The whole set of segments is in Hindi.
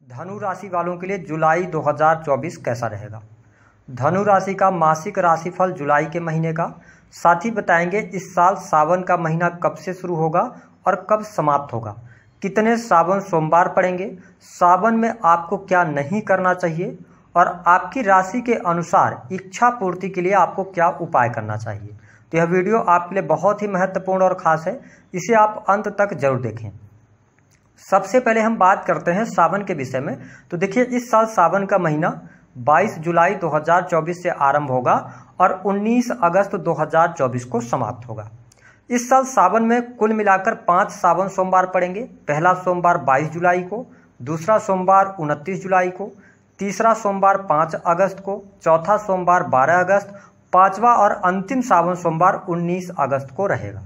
धनु राशि वालों के लिए जुलाई 2024 कैसा रहेगा। धनु राशि का मासिक राशिफल जुलाई के महीने का, साथ ही बताएंगे इस साल सावन का महीना कब से शुरू होगा और कब समाप्त होगा, कितने सावन सोमवार पड़ेंगे, सावन में आपको क्या नहीं करना चाहिए और आपकी राशि के अनुसार इच्छा पूर्ति के लिए आपको क्या उपाय करना चाहिए। तो यह वीडियो आपके लिए बहुत ही महत्वपूर्ण और ख़ास है, इसे आप अंत तक जरूर देखें। सबसे पहले हम बात करते हैं सावन के विषय में। तो देखिए, इस साल सावन का महीना 22 जुलाई 2024 से आरंभ होगा और 19 अगस्त 2024 को समाप्त होगा। इस साल सावन में कुल मिलाकर 5 सावन सोमवार पड़ेंगे। पहला सोमवार 22 जुलाई को, दूसरा सोमवार 29 जुलाई को, तीसरा सोमवार 5 अगस्त को, चौथा सोमवार 12 अगस्त, पांचवा और अंतिम सावन सोमवार 19 अगस्त को रहेगा।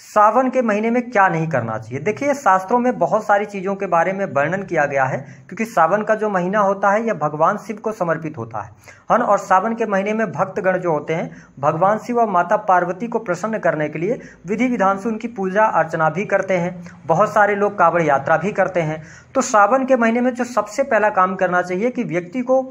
सावन के महीने में क्या नहीं करना चाहिए। देखिए, शास्त्रों में बहुत सारी चीज़ों के बारे में वर्णन किया गया है, क्योंकि सावन का जो महीना होता है यह भगवान शिव को समर्पित होता है और सावन के महीने में भक्तगण जो होते हैं भगवान शिव और माता पार्वती को प्रसन्न करने के लिए विधि विधान से उनकी पूजा अर्चना भी करते हैं। बहुत सारे लोग कांवड़ यात्रा भी करते हैं। तो सावन के महीने में जो सबसे पहला काम करना चाहिए कि व्यक्ति को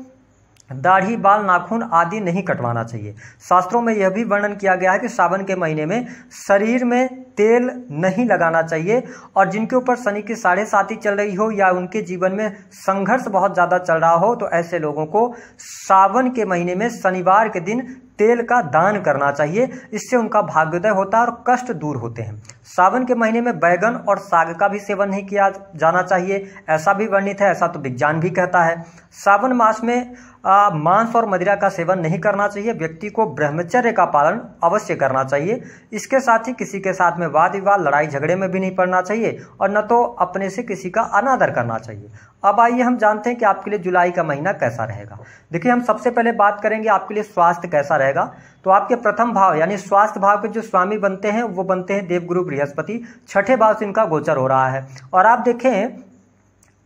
दाढ़ी, बाल, नाखून आदि नहीं कटवाना चाहिए। शास्त्रों में यह भी वर्णन किया गया है कि सावन के महीने में शरीर में तेल नहीं लगाना चाहिए और जिनके ऊपर शनि की 7.5 चल रही हो या उनके जीवन में संघर्ष बहुत ज़्यादा चल रहा हो, तो ऐसे लोगों को सावन के महीने में शनिवार के दिन तेल का दान करना चाहिए। इससे उनका भाग्योदय होता है और कष्ट दूर होते हैं। सावन के महीने में बैगन और साग का भी सेवन नहीं किया जाना चाहिए, ऐसा भी वर्णित है, ऐसा तो विज्ञान भी कहता है। सावन मास में मांस और मदिरा का सेवन नहीं करना चाहिए। व्यक्ति को ब्रह्मचर्य का पालन अवश्य करना चाहिए। इसके साथ ही किसी के साथ में वाद विवाद, लड़ाई झगड़े में भी नहीं पड़ना चाहिए और न तो अपने से किसी का अनादर करना चाहिए। अब आइए हम जानते हैं कि आपके लिए जुलाई का महीना कैसा रहेगा। देखिए, हम सबसे पहले बात करेंगे आपके लिए स्वास्थ्य कैसा रहेगा। तो आपके प्रथम भाव यानी स्वास्थ्य भाव के जो स्वामी बनते हैं वो बनते हैं देवगुरु बृहस्पति। छठे भाव से इनका गोचर हो रहा है और आप देखें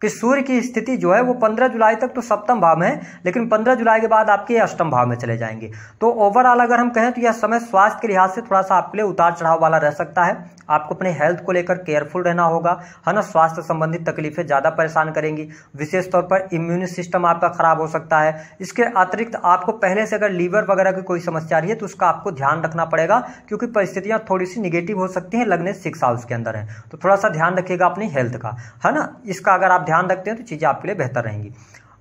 कि सूर्य की स्थिति जो है वो 15 जुलाई तक तो सप्तम भाव में है, लेकिन 15 जुलाई के बाद आपके अष्टम भाव में चले जाएंगे। तो ओवरऑल अगर हम कहें तो यह समय स्वास्थ्य के लिहाज से थोड़ा सा आपके लिए उतार चढ़ाव वाला रह सकता है। आपको अपने हेल्थ को लेकर केयरफुल रहना होगा, है ना। स्वास्थ्य संबंधित तकलीफें ज़्यादा परेशान करेंगी। विशेष तौर पर इम्यून सिस्टम आपका खराब हो सकता है। इसके अतिरिक्त आपको पहले से अगर लीवर वगैरह की कोई समस्या रही है तो उसका आपको ध्यान रखना पड़ेगा, क्योंकि परिस्थितियाँ थोड़ी सी निगेटिव हो सकती हैं, लगने 6 हाउस के अंदर है। तो थोड़ा सा ध्यान रखिएगा अपनी हेल्थ का, है ना। इसका अगर आप ध्यान रखते हैं तो चीज़ें आपके लिए बेहतर रहेंगी।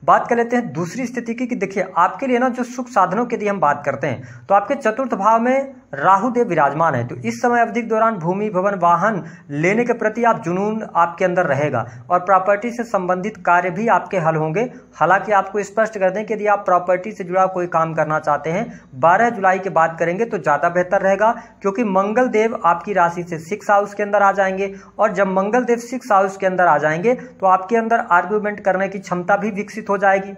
बात कर लेते हैं दूसरी स्थिति की कि देखिए, आपके लिए ना जो सुख साधनों की यदि हम बात करते हैं तो आपके चतुर्थ भाव में राहु देव विराजमान है। तो इस समय अवधि के दौरान भूमि, भवन, वाहन लेने के प्रति आप जुनून आपके अंदर रहेगा और प्रॉपर्टी से संबंधित कार्य भी आपके हल होंगे। हालांकि आपको स्पष्ट कर दें कि यदि आप प्रॉपर्टी से जुड़ा कोई काम करना चाहते हैं 12 जुलाई के बाद करेंगे तो ज़्यादा बेहतर रहेगा, क्योंकि मंगल देव आपकी राशि से 6 हाउस के अंदर आ जाएंगे और जब मंगल देव 6 हाउस के अंदर आ जाएंगे तो आपके अंदर आर्ग्यूमेंट करने की क्षमता भी विकसित हो जाएगी।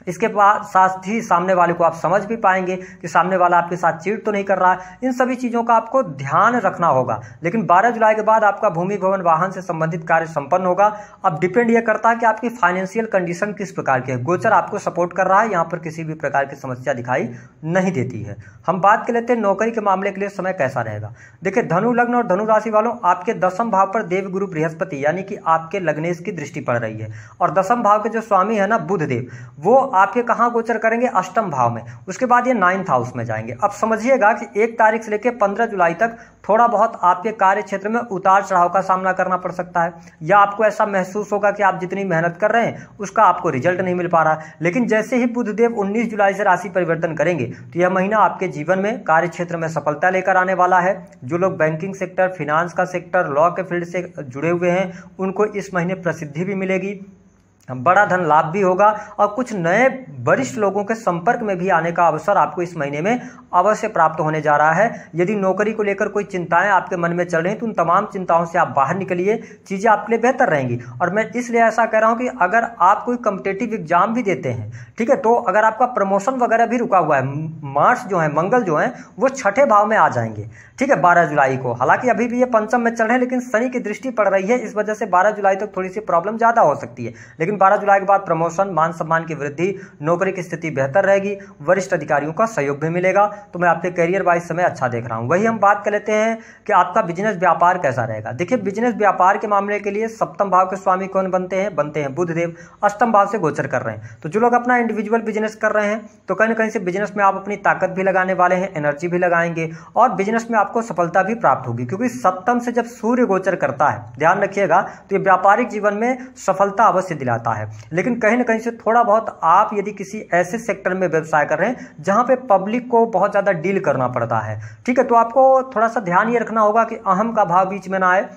इसके बाद साथ ही सामने वाले को आप समझ भी पाएंगे कि सामने वाला आपके साथ चीट तो नहीं कर रहा है। इन सभी चीज़ों का आपको ध्यान रखना होगा। लेकिन 12 जुलाई के बाद आपका भूमि, भवन, वाहन से संबंधित कार्य संपन्न होगा। अब डिपेंड यह करता है कि आपकी फाइनेंशियल कंडीशन किस प्रकार की है। गोचर आपको सपोर्ट कर रहा है, यहाँ पर किसी भी प्रकार की समस्या दिखाई नहीं देती है। हम बात कर लेते हैं नौकरी के मामले के लिए समय कैसा रहेगा। देखिए, धनु लग्न और धनु राशि वालों, आपके दसम भाव पर देवगुरु बृहस्पति यानी कि आपके लग्नेश की दृष्टि पड़ रही है और दसम भाव के जो स्वामी है ना बुध देव, वो आपके कहाँ गोचर करेंगे, अष्टम भाव में। उसके बाद ये 9th हाउस में जाएंगे। अब समझिएगा कि 1 तारीख से लेकर 15 जुलाई तक थोड़ा बहुत आपके कार्य क्षेत्र में उतार चढ़ाव का सामना करना पड़ सकता है, या आपको ऐसा महसूस होगा कि आप जितनी मेहनत कर रहे हैं उसका आपको रिजल्ट नहीं मिल पा रहा। लेकिन जैसे ही बुधदेव 19 जुलाई से राशि परिवर्तन करेंगे तो यह महीना आपके जीवन में कार्य क्षेत्र में सफलता लेकर आने वाला है। जो लोग बैंकिंग सेक्टर, फिनांस का सेक्टर, लॉ के फील्ड से जुड़े हुए हैं उनको इस महीने प्रसिद्धि भी मिलेगी, बड़ा धन लाभ भी होगा और कुछ नए वरिष्ठ लोगों के संपर्क में भी आने का अवसर आपको इस महीने में अवश्य प्राप्त होने जा रहा है। यदि नौकरी को लेकर कोई चिंताएं आपके मन में चल रही हैं तो उन तमाम चिंताओं से आप बाहर निकलिए, चीज़ें आपके लिए बेहतर रहेंगी। और मैं इसलिए ऐसा कह रहा हूं कि अगर आप कोई कॉम्पिटिटिव एग्जाम भी देते हैं, ठीक है, तो अगर आपका प्रमोशन वगैरह भी रुका हुआ है, मार्स जो है, मंगल जो है, वो छठे भाव में आ जाएंगे, ठीक है, 12 जुलाई को। हालांकि अभी भी ये पंचम में चल रहे हैं, लेकिन शनि की दृष्टि पड़ रही है, इस वजह से 12 जुलाई तक थोड़ी सी प्रॉब्लम ज़्यादा हो सकती है। लेकिन लेकिन 12 जुलाई के बाद प्रमोशन, मान सम्मान की वृद्धि, नौकरी की स्थिति बेहतर रहेगी, वरिष्ठ अधिकारियों का सहयोग भी मिलेगा। तो मैं आपके करियर वाइज समय अच्छा देख रहा हूँ। वही हम बात कर लेते हैं कि आपका बिजनेस व्यापार कैसा रहेगा। देखिए, बिजनेस व्यापार के मामले के लिए सप्तम भाव के स्वामी कौन बनते हैं बुध देव, अष्टम भाव से गोचर कर रहे हैं। तो जो लोग अपना इंडिविजुअल बिजनेस कर रहे हैं तो कहीं ना कहीं से बिजनेस में आप अपनी ताकत भी लगाने वाले हैं, एनर्जी भी लगाएंगे और बिजनेस में आपको सफलता भी प्राप्त होगी, क्योंकि सप्तम से जब सूर्य गोचर करता है, ध्यान रखिएगा, तो ये व्यापारिक जीवन में सफलता अवश्य दिलाता है। लेकिन कहीं ना कहीं से थोड़ा बहुत आप यदि किसी ऐसे सेक्टर में व्यवसाय कर रहे हैं जहां पे पब्लिक को बहुत ज्यादा डील करना पड़ता है, ठीक है, तो आपको थोड़ा सा ध्यान ये रखना होगा कि अहम का भाव बीच में ना आए।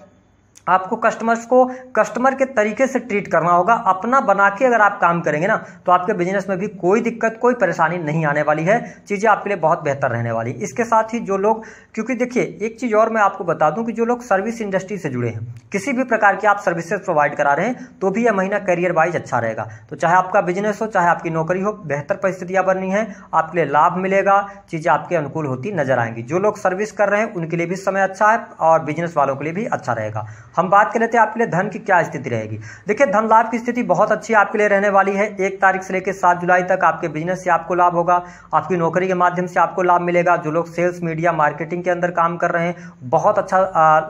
आपको कस्टमर्स को कस्टमर के तरीके से ट्रीट करना होगा। अपना बना के अगर आप काम करेंगे ना तो आपके बिजनेस में भी कोई दिक्कत, कोई परेशानी नहीं आने वाली है, चीज़ें आपके लिए बहुत बेहतर रहने वाली। इसके साथ ही जो लोग, क्योंकि देखिए एक चीज़ और मैं आपको बता दूं कि जो लोग सर्विस इंडस्ट्री से जुड़े हैं, किसी भी प्रकार की आप सर्विसेज प्रोवाइड करा रहे हैं, तो भी यह महीना करियर वाइज अच्छा रहेगा। तो चाहे आपका बिजनेस हो, चाहे आपकी नौकरी हो, बेहतर परिस्थितियां बननी है, आपके लिए लाभ मिलेगा, चीज़ें आपके अनुकूल होती नजर आएंगी। जो लोग सर्विस कर रहे हैं उनके लिए भी समय अच्छा है और बिजनेस वालों के लिए भी अच्छा रहेगा। हम बात कर लेते हैं आपके लिए धन की क्या स्थिति रहेगी। देखिए, धन लाभ की स्थिति बहुत अच्छी आपके लिए रहने वाली है। 1 तारीख से लेकर 7 जुलाई तक आपके बिजनेस से आपको लाभ होगा, आपकी नौकरी के माध्यम से आपको लाभ मिलेगा। जो लोग सेल्स, मीडिया, मार्केटिंग के अंदर काम कर रहे हैं, बहुत अच्छा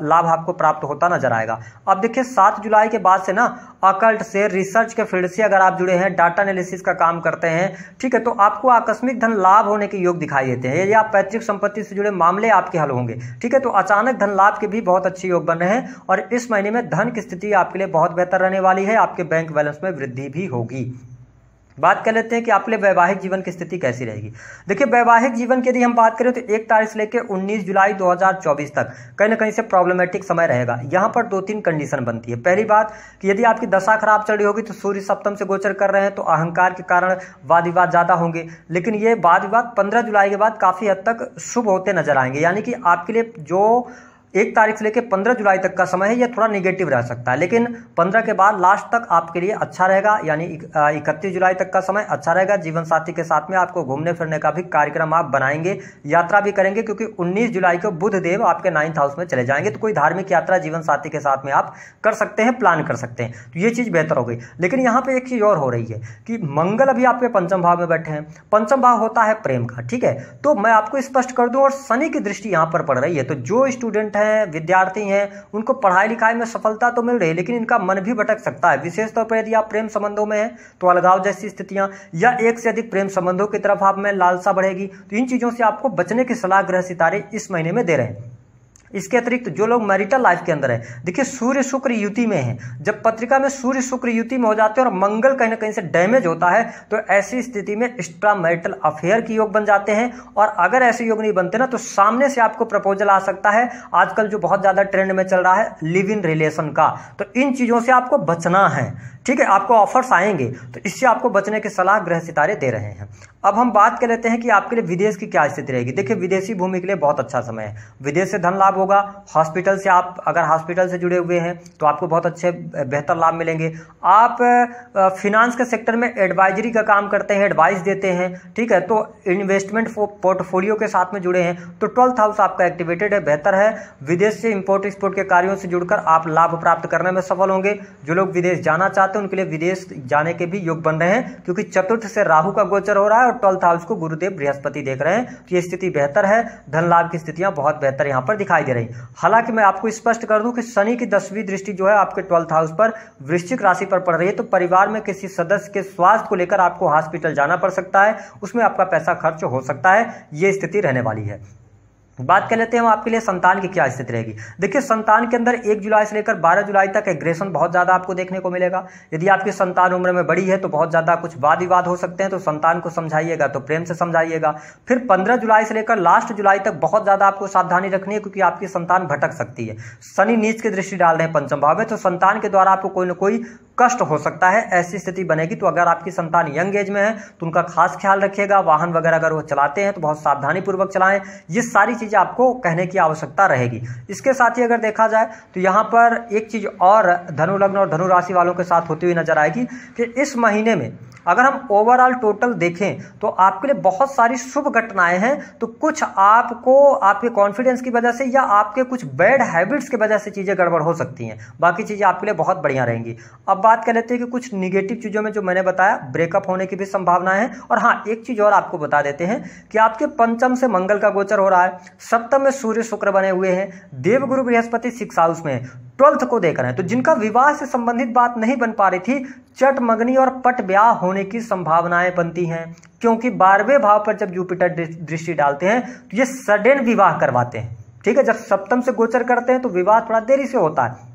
लाभ आपको प्राप्त होता नजर आएगा। अब देखिए, 7 जुलाई के बाद से ना अकल्ट से, रिसर्च के फील्ड से अगर आप जुड़े हैं, डाटा एनालिसिस का काम करते हैं, ठीक है, तो आपको आकस्मिक धन लाभ होने के योग दिखाई देते हैं। यदि आप पैतृक संपत्ति से जुड़े मामले आपके हल होंगे, ठीक है, तो अचानक धन लाभ के भी बहुत अच्छे योग बन रहे हैं और इस महीने में धन की स्थिति आपके लिए बहुत बेहतर रहने वाली है। आपके बैंक बैलेंस में वृद्धि भी होगी। बात कर लेते हैं कि आपके लिए वैवाहिक जीवन की स्थिति कैसी रहेगी। देखिए, वैवाहिक जीवन की यदि हम बात करें तो 1 तारीख से लेकर 19 जुलाई 2024 तक कहीं ना कहीं से प्रॉब्लमेटिक समय रहेगा। यहाँ पर 2-3 कंडीशन बनती है। पहली बात कि यदि आपकी दशा खराब चल रही होगी तो सूर्य सप्तम से गोचर कर रहे हैं, तो अहंकार के कारण वाद विवाद ज्यादा होंगे। लेकिन ये वाद विवाद 15 जुलाई के बाद काफी हद तक शुभ होते नजर आएंगे। यानी कि आपके लिए जो 1 तारीख से लेकर 15 जुलाई तक का समय है, यह थोड़ा निगेटिव रह सकता है, लेकिन 15 के बाद लास्ट तक आपके लिए अच्छा रहेगा। यानी 31 जुलाई तक का समय अच्छा रहेगा। जीवन साथी के साथ में आपको घूमने फिरने का भी कार्यक्रम आप बनाएंगे, यात्रा भी करेंगे, क्योंकि 19 जुलाई को बुध देव आपके 9th हाउस में चले जाएंगे। तो कोई धार्मिक यात्रा जीवन साथी के साथ में आप कर सकते हैं, प्लान कर सकते हैं, तो ये चीज बेहतर हो गई। लेकिन यहाँ पे एक चीज और हो रही है कि मंगल अभी आपके पंचम भाव में बैठे हैं। पंचम भाव होता है प्रेम का, ठीक है, तो मैं आपको स्पष्ट कर दूं, और शनि की दृष्टि यहाँ पर पड़ रही है। तो जो स्टूडेंट हैं, विद्यार्थी हैं, उनको पढ़ाई लिखाई में सफलता तो मिल रही है, लेकिन इनका मन भी भटक सकता है। विशेष तौर पर यदि आप प्रेम संबंधों में हैं तो अलगाव जैसी स्थितियां या एक से अधिक प्रेम संबंधों की तरफ आप में लालसा बढ़ेगी। तो इन चीजों से आपको बचने की सलाह ग्रह सितारे इस महीने में दे रहे हैं। इसके अतिरिक्त जो लोग मैरिटल लाइफ के अंदर है, देखिए सूर्य शुक्र युति में है। जब पत्रिका में सूर्य शुक्र युति में हो जाते हैं और मंगल कहीं ना कहीं से डैमेज होता है, तो ऐसी स्थिति में एक्स्ट्रा मैरिटल अफेयर की योग बन जाते हैं। और अगर ऐसे योग नहीं बनते ना, तो सामने से आपको प्रपोजल आ सकता है। आजकल जो बहुत ज्यादा ट्रेंड में चल रहा है लिव इन रिलेशन का, तो इन चीजों से आपको बचना है, ठीक है, आपको ऑफर्स आएंगे, तो इससे आपको बचने की सलाह ग्रह सितारे दे रहे हैं। अब हम बात कर लेते हैं कि आपके लिए विदेश की क्या स्थिति रहेगी। देखिए, विदेशी भूमि के लिए बहुत अच्छा समय है, विदेश से धन लाभ होगा। हॉस्पिटल से, आप अगर हॉस्पिटल से जुड़े हुए हैं तो आपको बहुत अच्छे बेहतर लाभ मिलेंगे। आप फिनांस के सेक्टर में एडवाइजरी का काम करते हैं, एडवाइस देते हैं, ठीक है, तो इन्वेस्टमेंट पोर्टफोलियो के साथ में जुड़े हैं, तो 12th हाउस आपका एक्टिवेटेड है, बेहतर है। विदेश से इंपोर्ट एक्सपोर्ट के कार्यों से जुड़कर आप लाभ प्राप्त करने में सफल होंगे। जो लोग विदेश जाना चाहते हैं उनके लिए विदेश जाने के भी योग बन रहे हैं, क्योंकि चतुर्थ से राहु का गोचर हो रहा है और 12th हाउस को गुरुदेव बृहस्पति देख रहे हैं, तो ये स्थिति बेहतर है। धन लाभ की स्थितियां बहुत बेहतर यहां पर दिखाई दे रही। हालांकि मैं आपको स्पष्ट कर दूं कि शनि की 10वीं दृष्टि जो है आपके 12th हाउस पर वृश्चिक राशि पर पड़ रही है, तो परिवार में किसी सदस्य के स्वास्थ्य को लेकर आपको हॉस्पिटल जाना पड़ सकता है, उसमें आपका पैसा खर्च हो सकता है, ये स्थिति रहने वाली है। बात कर लेते हैं हम आपके लिए संतान की क्या स्थिति रहेगी। देखिए, संतान के अंदर 1 जुलाई से लेकर 12 जुलाई तक एग्रेशन बहुत ज्यादा आपको देखने को मिलेगा। यदि आपकी संतान उम्र में बड़ी है तो बहुत ज्यादा कुछ वाद विवाद हो सकते हैं, तो संतान को समझाइएगा, तो प्रेम से समझाइएगा। फिर 15 जुलाई से लेकर लास्ट जुलाई तक बहुत ज्यादा आपको सावधानी रखनी है, क्योंकि आपकी संतान भटक सकती है। शनि नीच की दृष्टि डाल रहे हैं पंचम भाव में, तो संतान के द्वारा आपको कोई ना कोई कष्ट हो सकता है, ऐसी स्थिति बनेगी। तो अगर आपकी संतान यंग एज में है तो उनका खास ख्याल रखिएगा। वाहन वगैरह अगर वो चलाते हैं तो बहुत सावधानी पूर्वक चलाएं। ये सारी चीजें आपको कहने की आवश्यकता रहेगी। इसके साथ ही अगर देखा जाए तो यहाँ पर एक चीज और धनु लग्न और धनु राशि वालों के साथ होती हुई नजर आएगी कि इस महीने में अगर हम ओवरऑल टोटल देखें तो आपके लिए बहुत सारी शुभ घटनाएं हैं, तो कुछ आपको आपके कॉन्फिडेंस की वजह से या आपके कुछ बैड हैबिट्स की वजह से चीज़ें गड़बड़ हो सकती हैं, बाकी चीज़ें आपके लिए बहुत बढ़िया रहेंगी। अब बात कर लेते हैं कि कुछ निगेटिव चीज़ों में जो मैंने बताया, ब्रेकअप होने की भी संभावनाएं हैं। और हाँ, एक चीज़ और आपको बता देते हैं कि आपके पंचम से मंगल का गोचर हो रहा है, सप्तम में सूर्य शुक्र बने हुए हैं, देवगुरु बृहस्पति 6 हाउस में है, 12th को देख रहे हैं। तो जिनका विवाह से संबंधित बात नहीं बन पा रही थी, चट मगनी और पट ब्याह होने की संभावनाएं बनती हैं, क्योंकि 12वें भाव पर जब जुपिटर दृष्टि डालते हैं तो ये सडन विवाह करवाते हैं। ठीक है, जब सप्तम से गोचर करते हैं तो विवाह थोड़ा देरी से होता है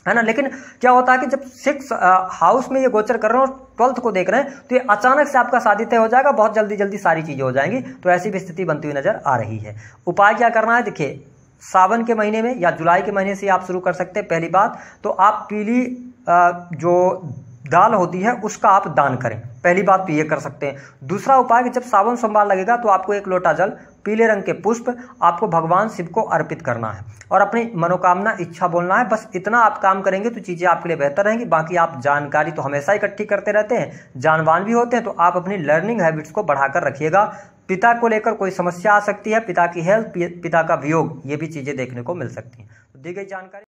ना। लेकिन क्या होता है कि जब 6 हाउस में ये गोचर कर रहे हैं और 12th को देख रहे हैं तो ये अचानक से आपका शादी तय हो जाएगा, बहुत जल्दी जल्दी सारी चीजें हो जाएंगी। तो ऐसी भी स्थिति बनती हुई नजर आ रही है। उपाय क्या करना है, देखिए सावन के महीने में या जुलाई के महीने से आप शुरू कर सकते हैं। पहली बात तो आप पीली जो दाल होती है उसका आप दान करें, पहली बात तो ये कर सकते हैं। दूसरा उपाय कि जब सावन सोमवार लगेगा तो आपको 1 लोटा जल, पीले रंग के पुष्प आपको भगवान शिव को अर्पित करना है और अपनी मनोकामना इच्छा बोलना है। बस इतना आप काम करेंगे तो चीज़ें आपके लिए बेहतर रहेंगी। बाकी आप जानकारी तो हमेशा इकट्ठी करते रहते हैं, जानवान भी होते हैं, तो आप अपनी लर्निंग हैबिट्स को बढ़ाकर रखिएगा। पिता को लेकर कोई समस्या आ सकती है, पिता की हेल्थ, पिता का वियोग, ये भी चीज़ें देखने को मिल सकती हैं। तो दी गई जानकारी